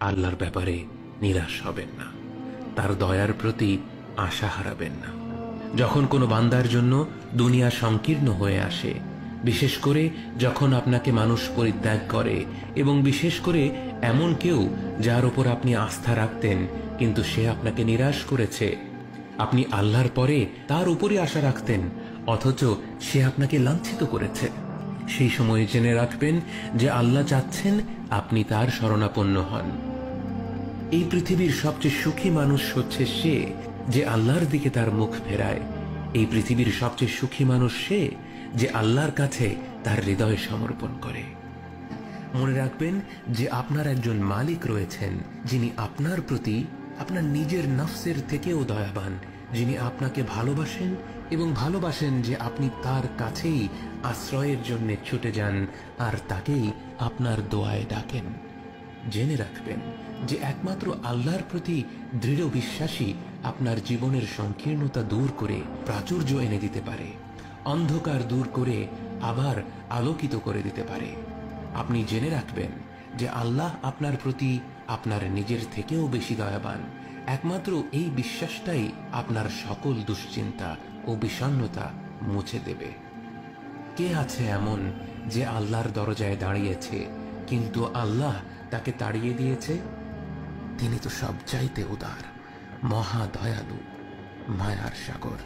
আল্লাহর ব্যাপারে নিরাশ হবেন না, তার দয়ার প্রতি আশা হারাবেন না। যখন কোনো বান্দার জন্য দুনিয়া সংকীর্ণ হয়ে আসে, বিশেষ করে যখন আপনাকে মানুষ পরিত্যাগ করে, এবং বিশেষ করে এমন কেউ যার উপর আপনি আস্থা রাখতেন কিন্তু সে আপনাকে নিরাশ করেছে, আপনি আল্লাহর পরে তার উপরে আশা রাখতেন অথচ সে আপনাকে লাঞ্ছিত করেছে, সেই সময় জেনে রাখবেন যে আল্লাহ চাচ্ছেন আপনি তার শরণাপন্ন হন। এই পৃথিবীর সবচেয়ে সুখী মানুষ হচ্ছে সে যে আল্লাহর দিকে তার মুখ ফেরায়। এই পৃথিবীর সবচেয়ে সুখী মানুষ সে যে আল্লাহর কাছে তার হৃদয় সমর্পণ করে। মনে রাখবেন যে আপনার একজন মালিক রয়েছেন যিনি আপনার প্রতি আপনার নিজের নফসের থেকেও দয়াবান, যিনি আপনাকে ভালোবাসেন এবং ভালোবাসেন যে আপনি তার কাছেই আশ্রয়ের জন্য ছুটে যান আর তাকেই আপনার দোয়ায় ডাকেন। জেনে রাখবেন যে একমাত্র আল্লাহর প্রতি দৃঢ় বিশ্বাসী আপনার জীবনের সংকীর্ণতা দূর করে প্রাচুর্য এনে দিতে পারে, অন্ধকার দূর করে আবার আলোকিত করে দিতে পারে। আপনি জেনে রাখবেন যে আল্লাহ আপনার প্রতি আপনার নিজের থেকেও বেশি দয়াবান। একমাত্র এই বিশ্বাসটাই আপনার সকল দুশ্চিন্তা ও বিষণ্ণতা মুছে দেবে। কে আছে এমন যে আল্লাহর দরজায় দাঁড়িয়েছে কিন্তু আল্লাহ তাকে তাড়িয়ে দিয়েছে? তিনি তো সবচাইতে উদার, মহা দয়ালু, মায়ার সাগর।